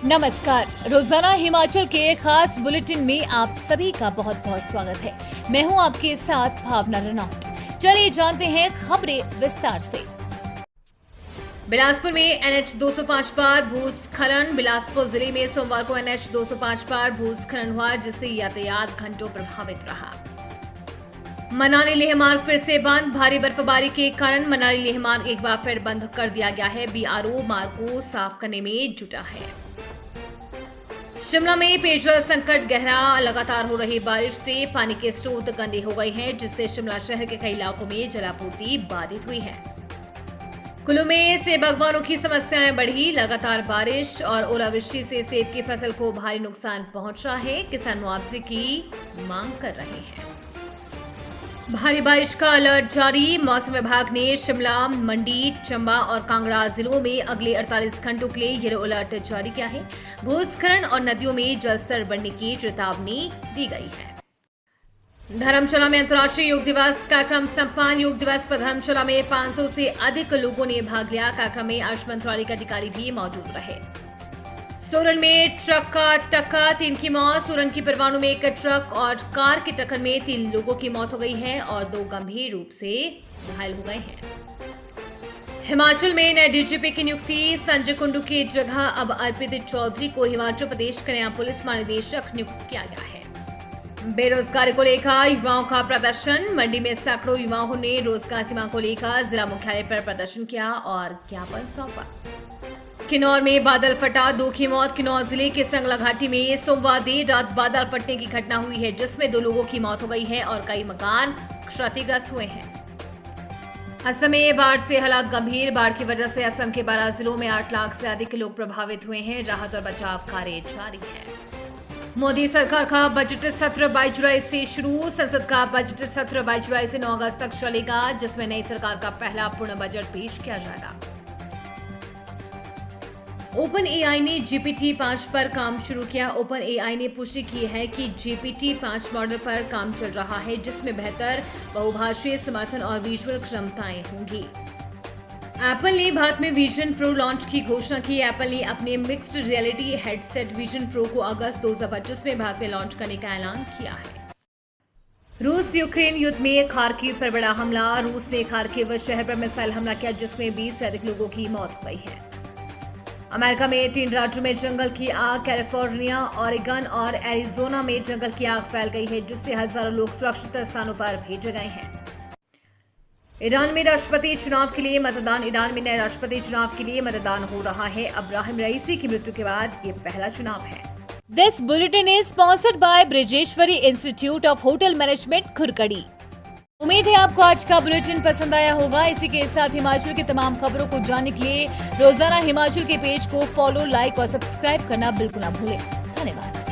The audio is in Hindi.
नमस्कार। रोजाना हिमाचल के खास बुलेटिन में आप सभी का बहुत बहुत स्वागत है। मैं हूं आपके साथ भावना रनौत। चलिए जानते हैं खबरें विस्तार से। बिलासपुर में NH 205 पर भूस्खलन। बिलासपुर जिले में सोमवार को NH 205 पर भूस्खलन हुआ, जिससे यातायात घंटों प्रभावित रहा। मनाली लेह मार्ग फिर से बंद। भारी बर्फबारी के कारण मनाली लेह मार्ग एक बार फिर बंद कर दिया गया है। BRO मार्ग को साफ करने में जुटा है। शिमला में पेयजल संकट गहरा। लगातार हो रही बारिश से पानी के स्रोत गंदे हो गए हैं, जिससे शिमला शहर के कई इलाकों में जलापूर्ति बाधित हुई है। कुल्लू में सेब बागवानों की समस्याएं बढ़ी। लगातार बारिश और ओलावृष्टि से सेब की फसल को भारी नुकसान पहुंच रहा है। किसान मुआवजे की मांग कर रहे हैं। भारी बारिश का अलर्ट जारी। मौसम विभाग ने शिमला, मंडी, चंबा और कांगड़ा जिलों में अगले 48 घंटों के लिए येलो अलर्ट जारी किया है। भूस्खलन और नदियों में जलस्तर बढ़ने की चेतावनी दी गई है। धर्मशाला में अंतर्राष्ट्रीय योग दिवस कार्यक्रम संपन्न। योग दिवस पर धर्मशाला में 500 से अधिक लोगों ने भाग लिया। कार्यक्रम में आयुष मंत्रालय के अधिकारी भी मौजूद रहे। सोलन में ट्रक का टक्कर, 3 की मौत। सोलन की परवाणू में एक ट्रक और कार की टक्कर में 3 लोगों की मौत हो गई है और 2 गंभीर रूप से घायल हो गए हैं। हिमाचल में नए DGP की नियुक्ति। संजय कुंडू की जगह अब अर्पित चौधरी को हिमाचल प्रदेश का नया पुलिस महानिदेशक नियुक्त किया गया है। बेरोजगारी को लेकर युवाओं का प्रदर्शन। मंडी में सैकड़ों युवाओं ने रोजगार की मांग को लेकर जिला मुख्यालय पर प्रदर्शन किया और ज्ञापन सौंपा। किन्नौर में बादल फटा, 2 की मौत। किन्नौर जिले के संगला घाटी में सोमवार देर रात बादल फटने की घटना हुई है, जिसमें 2 लोगों की मौत हो गई है और कई मकान क्षतिग्रस्त हुए हैं। असम में बाढ़ से हालात गंभीर। बाढ़ की वजह से असम के 12 जिलों में 8 लाख से अधिक लोग प्रभावित हुए हैं। राहत और बचाव कार्य जारी है। मोदी सरकार का बजट सत्र 22 जुलाई से शुरू। संसद का बजट सत्र 22 जुलाई से 9 अगस्त तक चलेगा, जिसमें नई सरकार का पहला पूर्ण बजट पेश किया जाएगा। OpenAI ने GPT-5 पर काम शुरू किया। OpenAI ने पुष्टि की है कि GPT-5 मॉडल पर काम चल रहा है, जिसमें बेहतर बहुभाषीय समर्थन और विजुअल क्षमताएं होंगी। एप्पल ने भारत में विजन प्रो लॉन्च की घोषणा की। एप्पल ने अपने mixed reality headset vision pro को अगस्त 2025 में भारत में लॉन्च करने का ऐलान किया है। रूस यूक्रेन युद्ध में खार्किव पर बड़ा हमला। रूस ने खार्किव शहर पर मिसाइल हमला किया, जिसमें 20 से अधिक लोगों की मौत हो गई है। अमेरिका में 3 राज्यों में जंगल की आग। कैलिफोर्निया, ओरेगन और एरिजोना में जंगल की आग फैल गई है, जिससे हजारों लोग सुरक्षित स्थानों पर भेजे गए हैं। ईरान में राष्ट्रपति चुनाव के लिए मतदान। ईरान में नए राष्ट्रपति चुनाव के लिए मतदान हो रहा है। अब्राहिम रईसी की मृत्यु के बाद ये पहला चुनाव है। This bulletin is sponsored by Brijeshwari institute of hotel management, Khurkadi. उम्मीद है आपको आज का बुलेटिन पसंद आया होगा। इसी के साथ हिमाचल की तमाम खबरों को जानने के लिए रोजाना हिमाचल के पेज को फॉलो, लाइक और सब्सक्राइब करना बिल्कुल ना भूलें। धन्यवाद।